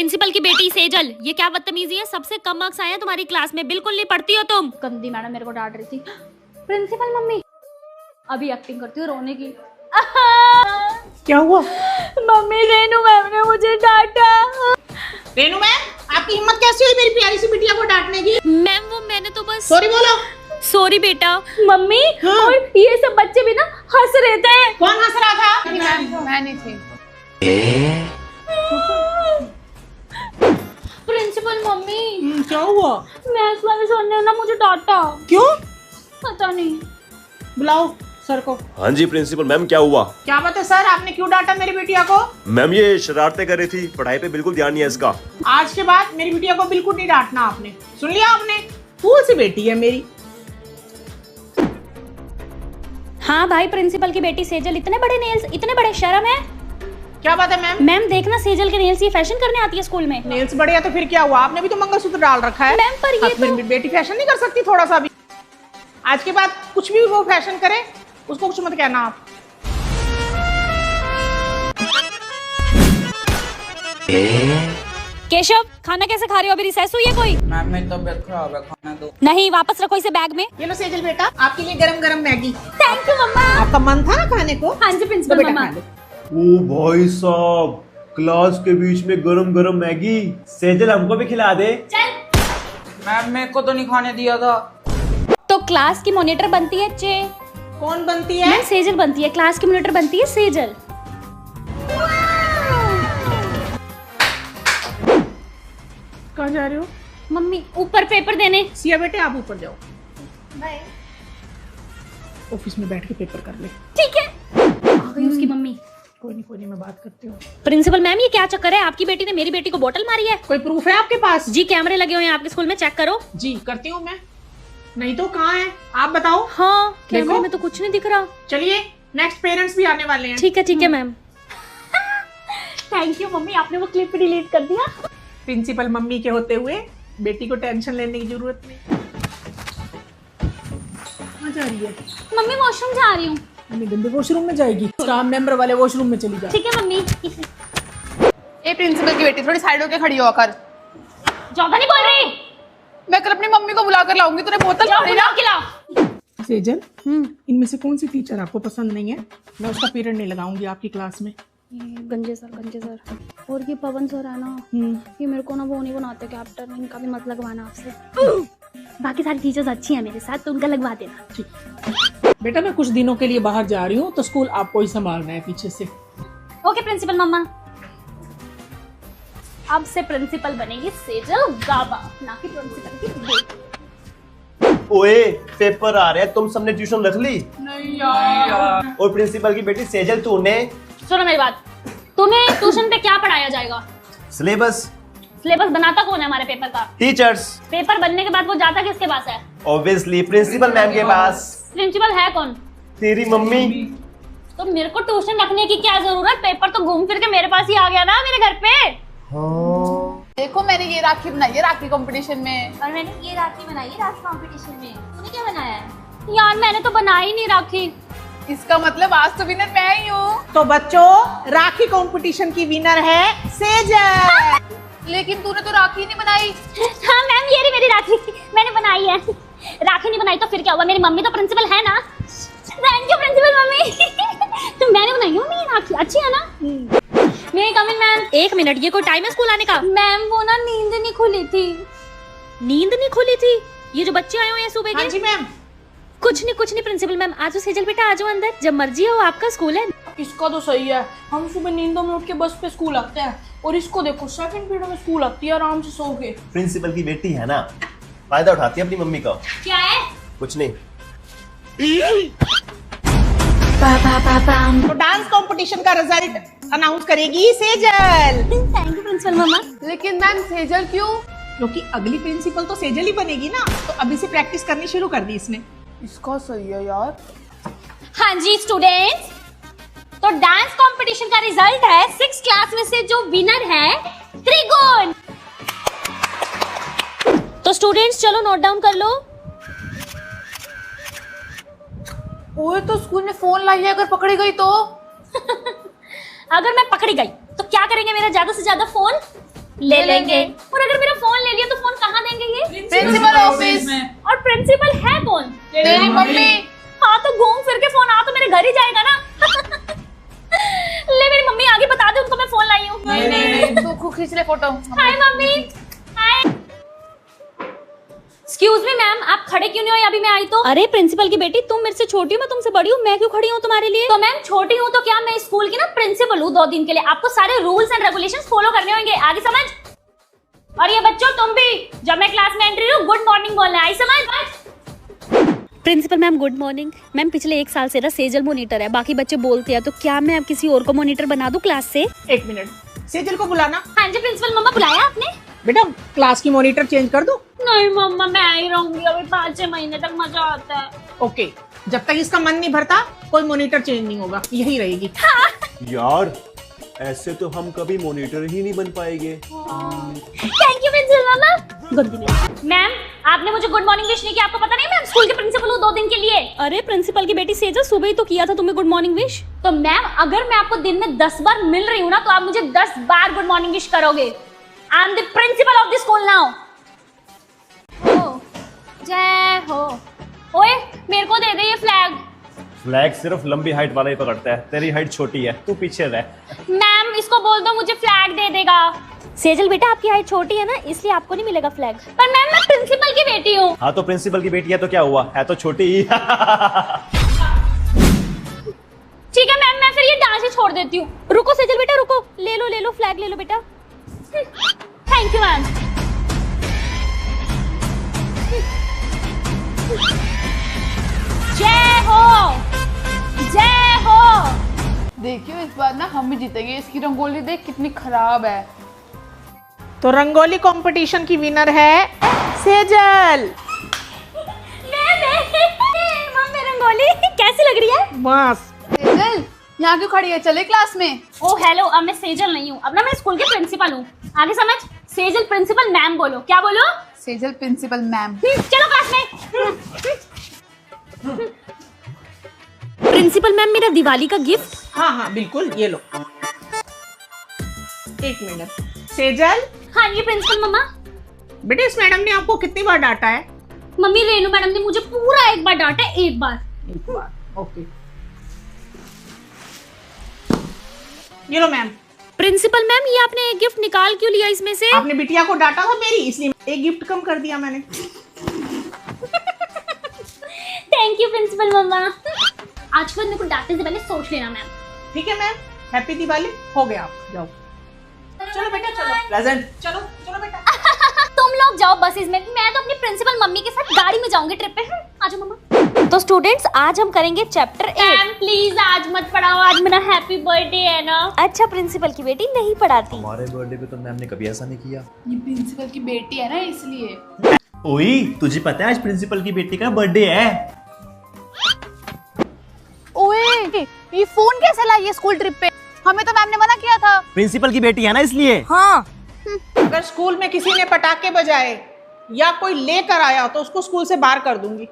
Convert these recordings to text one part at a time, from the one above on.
Principal की बेटी सेजल, ये क्या बदतमीजी है? सबसे कम मार्क्स आए हैं तुम्हारी क्लास में, बिल्कुल नहीं पढ़ती हो तुम। गंदी मैडम मेरे को डांट रही थी। प्रिंसिपल मम्मी अभी एक्टिंग करती हूँ रोने की। क्या हुआ? मम्मी रेनू मैम ने मुझे डांटा। रेनू मैम, आपकी हिम्मत कैसी हुई मेरी प्यारी सी बिटिया को डांटने की? मैम वो मैंने तो बस सॉरी बोलो। सॉरी बेटा। मम्मी हाँ? और ये सब बच्चे भी ना हंस रहे थे। कौन हंस रहा था? मैं नहीं थी। प्रिंसिपल मम्मी क्या हुआ? मैथ्स वाले सर ने ना मुझे डांटा। क्यों? पता नहीं। बुलाओ सर को। हाँ जी प्रिंसिपल मैम, क्या हुआ? क्या बात है सर, आपने क्यों डांटा मेरी बिटिया को? मैम ये शरारतें कर रही थी, पढ़ाई पे बिल्कुल ध्यान नहीं है इसका। आज के बाद मेरी बिटिया को बिल्कुल नहीं डांटना आपने, सुन लिया आपने? फूल सी बेटी है मेरी। हाँ भाई, प्रिंसिपल की बेटी सेजल, इतने बड़े नेल्स, इतने बड़े, शर्म है? क्या बात है मैम? मैम देखना सेजल के नेल्स, ये फैशन करने आती है स्कूल में। नेल्स बड़े है तो फिर क्या हुआ? आपने भी तो मंगलसूत्र डाल रखा है। मैम पर ये मेरी बेटी फैशन नहीं कर सकती थोड़ा सा भी? आज के बाद कुछ भी वो फैशन करे उसको कुछ मत कहना आप। केशव, खाना कैसे खा रहे हो? अभी रिसेस हुई है कोई? मैम मेरी तबीयत खराब है, खाना दो। नहीं, वापस रखो इसे बैग में। ये लो सेजल बेटा, आपके लिए गरम गरम मैगी। थैंक यू मम्मा। आपका मन था ना खाने को? हाँ जी तो प्रिंसिपल बेटा मम्मा। खा लो। ओ भाई साहब, क्लास के बीच में गरम गरम मैगी। सेजल हमको भी खिला दे। मैम मेरे को तो नहीं खाने दिया था। तो क्लास की मॉनिटर बनती है चे। कौन बनती है? मैम सेजल बनती है, क्लास की मॉनिटर बनती है सेजल। कहाँ जा रहे हो? मम्मी ऊपर पेपर देने। सिया बेटे आप ऊपर जाओ, ऑफिस में बैठ के पेपर कर ले। ठीक है। आ गई उसकी मम्मी। कोई नहीं मैं बात करती हूँ। प्रिंसिपल मैम, ये क्या चक्कर है? आपकी बेटी ने मेरी बेटी को बोतल मारी है। कोई प्रूफ है आपके पास? जी कैमरे लगे हुए हैं आपके स्कूल में, चेक करो। जी करती हूँ मैं, नहीं तो कहाँ है आप बताओ। हाँ, कैमरे देखो। में तो कुछ नहीं दिख रहा। चलिए नेक्स्ट पेरेंट्स भी आने वाले हैं। ठीक है मैम। थैंक यू मम्मी, आपने वो क्लिप डिलीट कर दिया। प्रिंसिपल मम्मी के होते हुए बेटी को टेंशन लेने की जरूरत नहीं। कहाँ जा रही है? मम्मी वॉशरूम जा रही हूँ। मम्मी गंदे वॉशरूम में जाएगी? स्टाफ मेंबर वाले वॉशरूम में चली जा। ठीक है मम्मी। ए प्रिंसिपल की बेटी, थोड़ी साइड होके खड़ी होकर। ज्यादा नहीं बोल रही। मैं कल अपनी मम्मी को बुला कर लाऊंगी, तूने बोतल मारी ना। सेजल, इनमें से कौन सी टीचर आपको पसंद नहीं है? मैं उसका पीरियड नहीं लगाऊंगी आपकी क्लास में। गंजे सर और ये पवन सर है ना, ये मेरे को ना वो नहीं बनाते कैप्टन, इनका भी मत लगवाना आपसे। बाकी सारी टीचर्स अच्छी हैं मेरे साथ, तो उनका लगवा देना। बेटा मैं कुछ दिनों के लिए बाहर जा रही हूँ तो स्कूल आपको ही संभालना है पीछे से। ओके प्रिंसिपल मम्मा। अब से प्रिंसिपल बनेगी सेजल गाबा, ना कि प्रिंसिपल की बेटी। ओए पेपर आ रहे हैं, तुम सबने ट्यूशन रख ली? नहीं यार। और प्रिंसिपल की बेटी सेजल, तूने सुनो मेरी बात, तुम्हें ट्यूशन पे क्या पढ़ाया जाएगा? सिलेबस? सिलेबस बनाता कौन है हमारे पेपर का? टीचर्स। पेपर बनने के बाद वो जाता किसके पास है? ऑब्वियसली प्रिंसिपल मैम के पास। प्रिंसिपल है कौन? तेरी मम्मी। तो मेरे को ट्यूशन रखने की क्या जरूरत? पेपर तो घूम फिर के मेरे पास ही आ गया ना, मेरे घर पे। हाँ। देखो मैंने ये राखी बनाई है राखी कंपटीशन में। और मैंने ये राखी बनाई है राखी कंपटीशन में। तूने क्या बनाया है? यार मैंने तो बनाई ही नहीं राखी। इसका मतलब आज तो विनर मैं ही हूँ। तो बच्चों, राखी कंपटीशन की विनर है सेजल। लेकिन तूने तो राखी नहीं बनाई। हाँ मैम, ये रही मेरी राखी, मैंने बनाई है। राखी नहीं बनाई तो फिर क्या हुआ? मेरी मम्मी तो प्रिंसिपल है ना। Thank you principal mummy. मैंने बनाई है मम्मी ये राखी, अच्छी है ना? मैं कम इन मैम। 1 मिनट, ये कोई टाइम है स्कूल आने का? मैम वो ना नींद नहीं खुली थी। नींद नहीं खुली थी? ये जो बच्चे आए हुए हैं सुबह हाँ के। जी मैम। कुछ नहीं प्रिंसिपल मैम, आज सेजल बेटा आ जाओ अंदर, जब मर्जी हो, आपका स्कूल है। इसका तो सही है, हम सुबह नींदों में उठ के बस पे स्कूल आते हैं, और इसको देखो सेकंड पीरियड में स्कूल आती है आराम से सो के। प्रिंसिपल की बेटी है ना, फायदा उठाती है अपनी मम्मी का। क्या है? कुछ नहीं। तो डांस कंपटीशन का रिजल्ट अनाउंस करेगी सेजल। थैंक यू प्रिंसिपल मम्मा। लेकिन मैम सेजल क्यों? क्योंकि अगली प्रिंसिपल तो सेजल ही बनेगी ना, तो अभी से प्रैक्टिस करनी शुरू कर दी इसने। इसका सही है यार। हाँ जी स्टूडेंट्स, तो डांस कंपटीशन का रिजल्ट है 6 क्लास में से जो विनर है त्रिगुण। तो स्टूडेंट्स चलो नोट डाउन कर लो। ओए तो स्कूल में फोन लाई है, अगर पकड़ी गई तो? अगर मैं पकड़ी गई तो क्या करेंगे मेरा ज्यादा से ज्यादा फोन? ले लेंगे। और अगर मेरा फोन ले लिया तो फोन कहाँ देंगे ये? Principal office. और प्रिंसिपल है कौन? तेरी मम्मी। हाँ तो घूम फिर के फोन आ तो मेरे घर ही जाएगा ना। ले मेरी मम्मी आगे बता दे उनको मैं फोन लाई हूँ। नहीं तू खुद खींच ले फोटो। हाय मम्मी। हाय। एक्सक्यूज मी मैम, आप खड़े क्यों नहीं हो? अभी मैं आई तो। अरे प्रिंसिपल की बेटी, तुम मेरे से छोटी हो, मैं तुमसे बड़ी हूँ, मैं क्यों खड़ी हूँ तुम्हारे लिए? तो मैम छोटी हूँ तो क्या मैं स्कूल की ना प्रिंसिपल हूँ 2 दिन के लिए। आपको सारे रूल्स एंड रेगुलेशंस फॉलो करने होंगे, आगे समझ? और ये बच्चों तुम भी जब मैं क्लास में एंट्री लूँ गुड मॉर्निंग बोलना है, आई समझ? Principal ma'am good morning. Ma'am पिछले 1 साल से ना सेजल मॉनिटर है, बाकी बच्चे बोलते हैं, तो क्या मैं अब किसी और को मॉनिटर बना दूं क्लास से? 1 मिनट, सेजल को बुलाना। हाँ जी प्रिंसिपल मम्मा, बुलाया आपने? बेटा क्लास की मॉनिटर चेंज कर दो। नहीं मम्मा मैं ही रहूंगी, अभी 5-6 महीने तक मजा आता है। ओके, जब तक इसका मन नहीं भरता कोई मॉनिटर चेंज नहीं होगा, यही रहेगी। यार ऐसे तो हम कभी मॉनिटर ही नहीं बन पाएंगे। Thank you principal mama. Good morning ma'am, आपने मुझे गुड मॉर्निंग विश नहीं किया, आपको पता नहीं मैं स्कूल के प्रिंसिपल हूँ 2 दिन के लिए। अरे प्रिंसिपल की बेटी सेजल, सुबह ही तो किया था तुम्हें गुड मॉर्निंग विश। तो मैम अगर मैं आपको दिन में 10 बार मिल रही हूँ ना तो आप मुझे 10 बार गुड मॉर्निंग विश करोगे। I am the principle of the school now. जय हो। ओए मेरे को दे दे ये फ्लैग। फ्लैग सिर्फ लंबी हाइट वाला ही पकड़ता है, तेरी हाइट छोटी है, तू पीछे रह। मैम इसको बोल दो मुझे फ्लैग दे देगा। सेजल बेटा, आपकी हाइट छोटी है ना, इसलिए आपको नहीं मिलेगा फ्लैग। पर मैम मैं प्रिंसिपल की बेटी हूँ। हाँ तो प्रिंसिपल की बेटी है तो क्या हुआ, है तो छोटी ही। ठीक है मैम, मैं फिर ये डांस ही छोड़ देती हूँ। रुको सेजल बेटा रुको, ले लो फ्लैग ले लो बेटा। Thank you ma'am. जय हो, जय हो। देखियो इस बार ना हम भी जीतेंगे। इसकी रंगोली देख कितनी खराब है। तो रंगोली कंपटीशन की विनर है सेजल। मम्मी रंगोली कैसी लग रही है? बस सेजल यहाँ क्यों खड़ी है, चले क्लास में। ओ हेलो, अब मैं सेजल नहीं हूँ, अब ना मैं स्कूल के प्रिंसिपल हूँ, आगे समझ? सेजल प्रिंसिपल मैम बोलो। क्या बोलो? Sejal principal ma'am. चलो क्लास में। प्रिंसिपल मैम, मेरा दिवाली का गिफ्ट। हाँ बिल्कुल, ये लो। 1 मिनट सेजल। हाँ जी प्रिंसिपल मम्मा। बेटे इस मैडम ने आपको कितनी बार डांटा है? मम्मी रेनू मैडम ने मुझे पूरा 1 बार डांटा है, 1 बार। 1 बार, ओके। ये लो मैम। प्रिंसिपल मैम, ये आपने एक गिफ्ट निकाल क्यों लिया इसमें से? आपने बिटिया को डांटा था मेरी, इसलिए एक गिफ्ट कम कर दिया मैंने। थैंक यू प्रिंसिपल मम्मा। आज के बाद मेरे को डांटने से पहले सोच लेना मैम। ठीक है मैम, हैप्पी दिवाली। हो गया, आप जाओ। चलो बेटा चलो। प्रेजेंट। चलो चलो बेटा। तुम लोग जाओ बसेस में, मैं तो अपनी प्रिंसिपल मम्मी के साथ गाड़ी में जाऊंगी ट्रिप पे। आजो मम्मा। तो स्टूडेंट्स, आज हम करेंगे चैप्टर 8। मैम प्लीज आज मत पढ़ाओ, आज मेरा हैप्पी बर्थडे है ना। अच्छा प्रिंसिपल की बेटी नहीं पढ़ाती। हमारे बर्थडे पे तो मैम ने कभी ऐसा नहीं किया। ये प्रिंसिपल की बेटी है ना इसलिए। ओई तुझे पता है आज प्रिंसिपल की बेटी का बर्थडे है। ओए ये फोन कैसे लाई है स्कूल ट्रिप पे? हमें तो मैम ने मना किया था। प्रिंसिपल की बेटी है ना इसलिए। हाँ, अगर स्कूल में किसी ने पटाखे बजाए या कोई लेकर आया तो उसको स्कूल से बाहर कर दूंगी।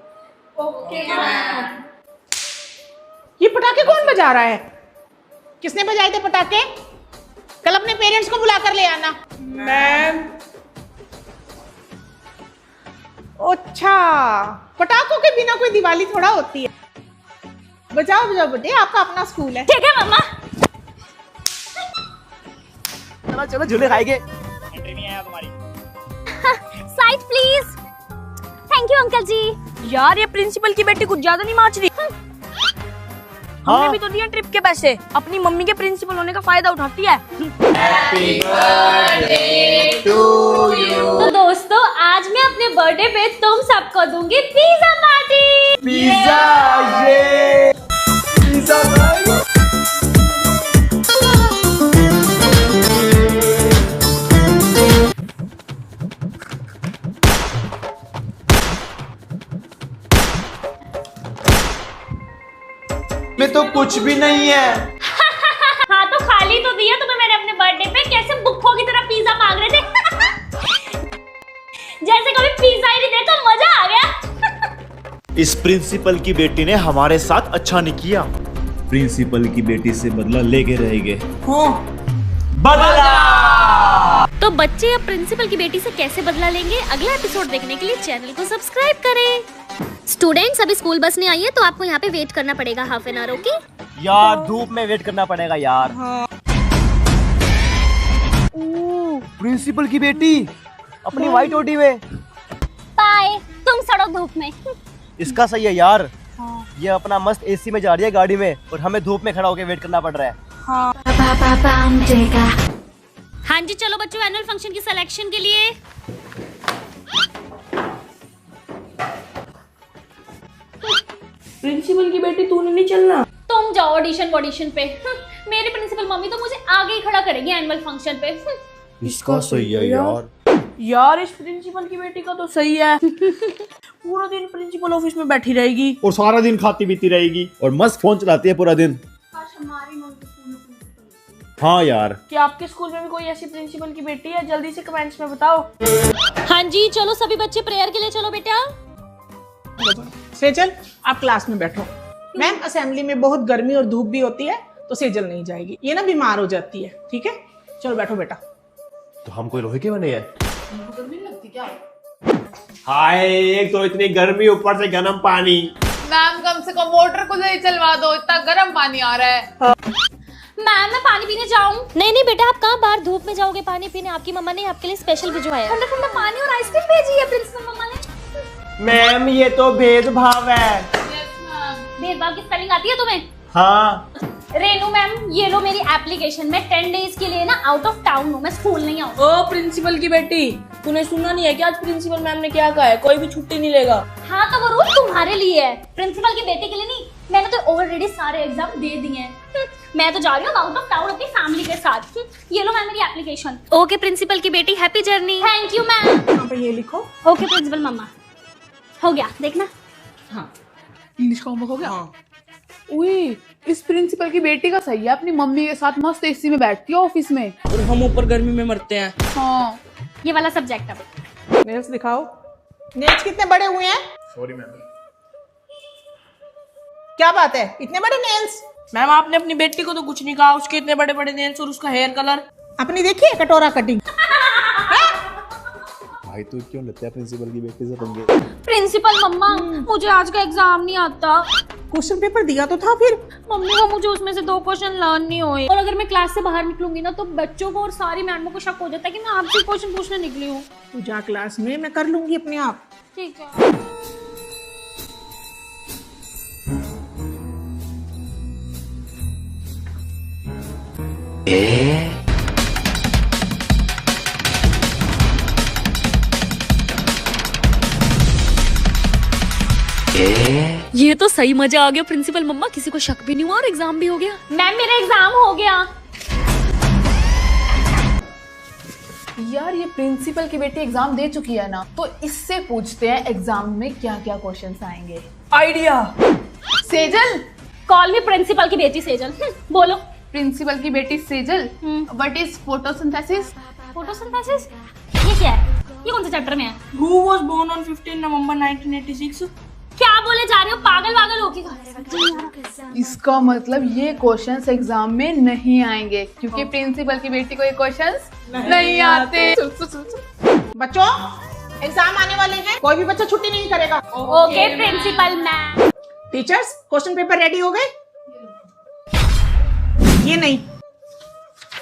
Okay ma'am. ये पटाखे कौन बजा रहा है? किसने बजाए थे पटाखे? कल अपने पेरेंट्स को बुला कर ले आना। मैम। अच्छा, पटाखों के बिना कोई दिवाली थोड़ा होती है। बजाओ बजाओ बेटे, आपका अपना स्कूल है। ठीक है मम्मा। चलो चलो झूले खाएंगे। Side please. Thank you uncle ji. यार ये प्रिंसिपल की बेटी कुछ ज्यादा नहीं माच रही। हमने भी तो दिया ट्रिप के पैसे, अपनी मम्मी के प्रिंसिपल होने का फायदा उठाती है। तो दोस्तों आज मैं अपने बर्थडे पे तुम सबको दूंगी पिज्जा पार्टी। पिज्जा, ये पिज्जा खाएंगे। में तो कुछ भी नहीं है। हाँ तो खाली तो दिया तुम्हें मैंने अपने बर्थडे पे, कैसे बुक्कों की तरह पिज्जा मांग रहे थे। जैसे कभी पिज्जा ही नहीं देखा, मजा आ गया। इस प्रिंसिपल की बेटी ने हमारे साथ अच्छा नहीं किया। प्रिंसिपल की बेटी से बदला लेके रहेंगे। हाँ। बदला। तो तो बच्चे अब प्रिंसिपल की बेटी से कैसे बदला लेंगे, अगला एपिसोड देखने के लिए चैनल को सब्सक्राइब करें। स्टूडेंट्स, अभी स्कूल बस नहीं आई है तो आपको यहाँ पे वेट करना पड़ेगा हाफ एन आवर। ओके यार धूप में वेट करना पड़ेगा यार। प्रिंसिपल की बेटी अपनी व्हाइट ओटी में। बाय, तुम सड़ो धूप में। इसका सही है यार, ये अपना मस्त एसी में जा रही है गाड़ी में और हमें धूप में खड़ा होकर वेट करना पड़ रहा है। हाँ जी, चलो बच्चों एनुअल फंक्शन की सिलेक्शन के लिए। प्रिंसिपल की बेटी तूने नहीं चलना। तुम जाओ ऑडिशन पे। मेरी प्रिंसिपल मम्मी तो मुझे आगे ही खड़ा करेगी एनुअल फंक्शन पे। इसका सही है यार। यार इस प्रिंसिपल की बेटी का तो सही है। पूरा दिन प्रिंसिपल ऑफिस में बैठी रहेगी और सारा दिन खाती पीती रहेगी और मस्त फोन चलाती है पूरा दिन। हाँ यार। क्या आपके स्कूल में भी कोई ऐसी प्रिंसिपल की बेटी है? जल्दी से कमेंट्स में बताओ। हाँ जी, चलो सभी बच्चे प्रेयर के लिए चलो बेटा। सेजल आप क्लास में बैठो। मैम असेंबली में बहुत गर्मी और धूप भी होती है तो सेजल नहीं जाएगी, ये ना बीमार हो जाती है। ठीक है, चलो बैठो बेटा। तो हम कोई लोहे के बने हैं? हाय, एक तो इतनी गर्मी ऊपर से गर्म पानी। मैम कम से कम मोटर को नहीं चलवा दो, इतना गर्म पानी आ रहा है। मैम मैं पानी पीने जाऊं? नहीं बेटा, आप कहाँ बाहर धूप में जाओगे पानी पीने? आपकी मम्मा ने आपके लिए स्पेशल भिजवाया। ठंडा ठंडा पानी और आइसक्रीम भेजी है प्रिंसिपल मम्मा ने। मैम ये तो भेदभाव है। भेदभाव की स्पेलिंग आती है तुम्हें? हाँ। रेनू मैम, ये लो मेरी एप्लीकेशन। मैं 10 डेज के लिए ना आउट ऑफ टाउन हूँ, मैं स्कूल नहीं आऊँ। ओ प्रिंसिपल की बेटी, तूने सुना नहीं है क्या आज प्रिंसिपल मैम ने क्या कहा है? कोई भी छुट्टी नहीं लेगा। हाँ तो वो रूल तुम्हारे लिए है, प्रिंसिपल की बेटी के लिए नहीं। मैंने तो ऑलरेडी सारे एग्जाम दे दिए हैं। मैं तो जा रही हूँ आउट ऑफ टाउन अपनी फैमिली के साथ। ये लो मैम मेरी एप्लीकेशन। ओके प्रिंसिपल की बेटी, happy journey. Thank you ma'am. यहाँ पे ये लिखो। ओके प्रिंसिपल मम्मा, हो गया देखना। हाँ इंग्लिश का होमवर्क हो गया। हाँ। उई, इस प्रिंसिपल की बेटी का सही है, अपनी मम्मी के साथ मस्त एसी में बैठती है ऑफिस में। और हम ऊपर गर्मी में मरते हैं। हाँ ये वाला सब्जेक्ट अब। नेल्स दिखाओ। नेल्स कितने बड़े हुए हैं? Sorry ma'am. क्या बात है, इतने बड़े नेल्स? मैम आपने अपनी बेटी को तो कुछ नहीं कहा, उसके इतने बड़े बड़े नेल्स और उसका हेयर कलर। अपनी देखिए कटोरा कटिंग। भाई तू क्यों लेते है प्रिंसिपल की बेटी से पंगे? प्रिंसिपल मम्मा, मुझे आज का एग्जाम नहीं आता। क्वेश्चन पेपर दिया तो था फिर। मम्मी को मुझे उसमें से 2 क्वेश्चन लर्न नहीं हुए, और अगर मैं क्लास से बाहर निकलूंगी ना तो बच्चों को और सारी मैडमों को शक हो जाता है कि मैं आपसे क्वेश्चन पूछने निकली हूँ। तू जा क्लास में, मैं कर लूंगी अपने आप। ठीक है। ये तो सही मजा आ गया प्रिंसिपल मम्मा, किसी को शक भी नहीं हुआ और एग्जाम भी हो गया। मैम मेरा एग्जाम हो गया। यार ये प्रिंसिपल की बेटी एग्जाम दे चुकी है ना, तो इससे पूछते हैं एग्जाम में क्या क्या क्वेश्चंस आएंगे। Idea. Sejal, call me principal की बेटी सेजल। बोलो। प्रिंसिपल की बेटी Sejal, what is photosynthesis? Photosynthesis ये क्या है? ये कौन से चैप्टर में है? Who was born on 15 नवंबर 1986? क्या बोले जा रहे हो, पागल वागल हो गए? इसका मतलब ये क्वेश्चंस एग्जाम में नहीं आएंगे क्योंकि प्रिंसिपल की बेटी को ये क्वेश्चंस नहीं आते। बच्चों एग्जाम आने वाले हैं, कोई भी बच्चा छुट्टी नहीं करेगा। Okay principal ma'am. Teachers question paper ready हो गए? ये नहीं,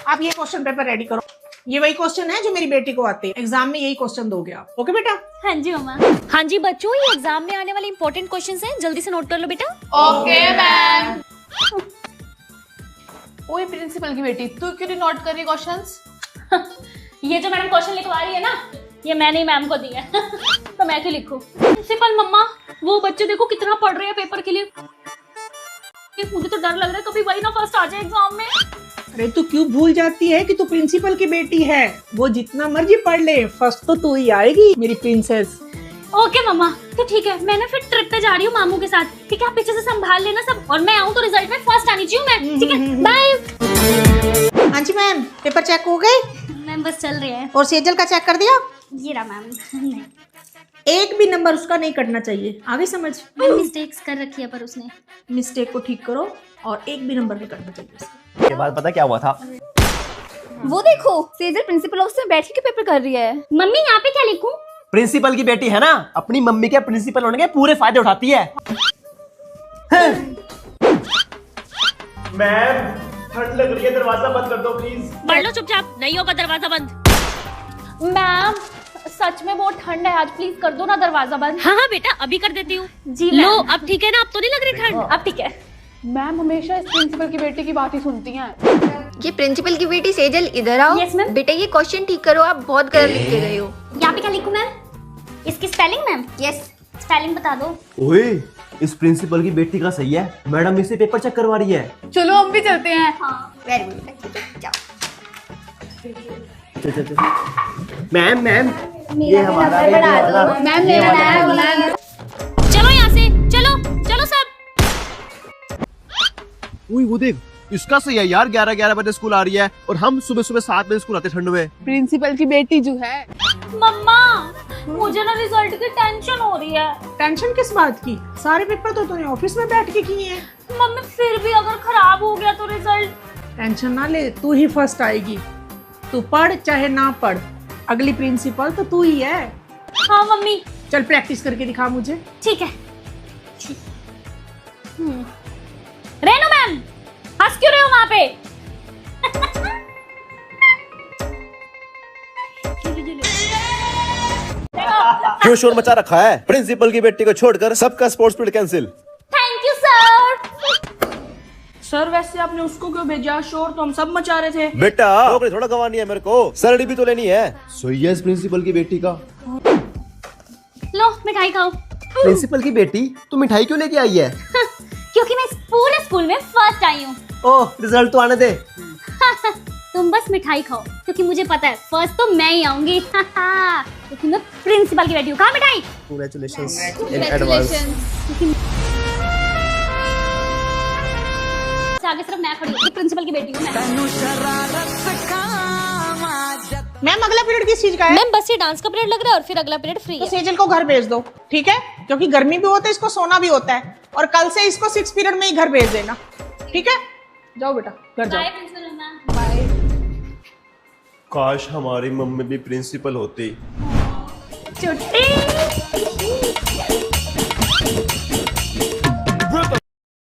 आप ये क्वेश्चन पेपर रेडी करो। ये वही क्वेश्चन है जो मेरी बेटी को आते हैं, एग्जाम में यही क्वेश्चन दोगे आप। ओके बेटा? हाँ जी मम्मा। हाँ जी बच्चों, ये एग्जाम में आने वाले इंपॉर्टेंट क्वेश्चंस हैं, जल्दी से नोट कर लो बेटा। Okay ma'am. ओए प्रिंसिपल की बेटी, तू क्यों नहीं नोट कर रही क्वेश्चंस? ये जो मैडम क्वेश्चन लिखवा रही है ना, ये मैंने ही मैम को दिया है। तो मैं क्यों लिखूं? प्रिंसिपल मम्मा, वो बच्चे देखो कितना पढ़ रहे हैं पेपर के लिए। मुझे तो डर लग रहा है कभी वही ना फर्स्ट आ जाए एग्जाम में। अरे तू क्यों भूल जाती है कि तू प्रिंसिपल की बेटी है? वो जितना मर्जी पढ़ ले, फर्स्ट तो तू ही आएगी मेरी प्रिंसेस। ओके मम्मा, तो ठीक है, मैं ना फिर ट्रिप पे जा रही हूँ मामू के साथ। ठीक है, आप पीछे से संभाल लेना सब, और मैं आऊँ तो रिजल्ट में फर्स्ट आनी चाहिए मैं। ठीक है, बाय। हाँ जी मैम, पेपर चेक हो गए? मैम बस चल रहे हैं। और सेजल का चेक कर दिया? ये रहा मैम। नहीं, एक भी नंबर उसका नहीं कटना चाहिए, आगे समझ। मिस्टेक्स कर रखी है पर उसने। मिस्टेक को ठीक करो और एक भी नंबर नहीं कटना चाहिए उसका। के बाद पता क्या हुआ था? वो देखो सेजल प्रिंसिपल ऑफिस में बैठ के पेपर कर रही है। मम्मी यहाँ पे क्या लिखूं? प्रिंसिपल की बेटी है ना, अपनी मम्मी के प्रिंसिपल होने के पूरे फायदे उठाती है। मैम ठंड लग रही है, दरवाजा बंद कर दो प्लीज। पढ़ लो चुपचाप, नहीं होगा दरवाजा बंद। मैम सच में बहुत ठंड है आज, प्लीज कर दो ना दरवाजा बंद। हाँ हाँ बेटा, अभी कर देती हूँ। जी लो मैम। अब ठीक है ना, अब तो नहीं लग रही ठंड? अब ठीक है। मैम हमेशा इस प्रिंसिपल की बेटी की बात ही सुनती हैं। ये प्रिंसिपल की बेटी सेजल इधर आओ। Yes, ma'am. बेटा ये क्वेश्चन ठीक करो, आप बहुत गलत लिख के गए हो। यहाँ पे क्या लिखूं मैम? इसकी स्पेलिंग मैम? यस स्पेलिंग बता दो। ओए, इस प्रिंसिपल की बेटी का सही है, मैडम इससे पेपर चेक करवा रही है। चलो हम भी चलते हैं। वेरी गुड, जाओ। मैम ये हमारा मैम मेरा चलो यहाँ से, चलो चलो सब। वो देख, इसका सही है यार, 11 बजे स्कूल आ रही है और हम सुबह 7 बजे स्कूल आते ठंड में। प्रिंसिपल की बेटी जो है। मम्मा मुझे ना रिजल्ट की टेंशन हो रही है। टेंशन किस बात की? सारे पेपर तो तूने ऑफिस में बैठ के किए हैं। मम्मी फिर भी अगर खराब हो गया तो रिजल्ट। टेंशन ना ले, तू ही फर्स्ट आएगी। तू पढ़ चाहे ना पढ़, अगली प्रिंसिपल तो तू ही है। हाँ मम्मी। चल प्रैक्टिस करके दिखा मुझे। ठीक है। रेनू मैम हंस क्यों रहे हो वहां पे? क्यों शोर मचा रखा है? प्रिंसिपल की बेटी को छोड़कर सबका sports period cancel. Thank you sir. Sir वैसे आपने उसको क्यों भेजा? शोर तो हम सब मचा रहे थे। बेटा नौकरी थोड़ा गंवानी है मेरे को, सैलरी भी तो लेनी है। सही है इस प्रिंसिपल की बेटी का। लो मिठाई खाओ। प्रिंसिपल की बेटी तू मिठाई क्यों लेके आई है? क्योंकि मैं पूरे स्कूल में फर्स्ट आई हूँ। ओह रिजल्ट तो आने दे। तुम बस मिठाई खाओ, क्योंकि मुझे पता है फर्स्ट तो मैं ही आऊंगी। क्योंकि मैं प्रिंसिपल की बेटी हूँ। कहाँ मिठाई? Congratulations in advance. आगे सिर्फ मैं खड़ी हूँ, प्रिंसिपल की बेटी हूँ मैं। मैम अगला पीरियड किस चीज का है? मैम बस ये डांस का पीरियड लग रहा है और फिर अगला पीरियड फ्री तो है। सेजल को घर भेज दो, ठीक है? क्योंकि गर्मी भी होती है, इसको सोना भी होता है। और कल से इसको 6 पीरियड में ही घर भेज देना, ठीक है? जाओ बेटा घर जाओ। Bye principal ma'am. काश हमारी मम्मी भी प्रिंसिपल होती। छुट्टी।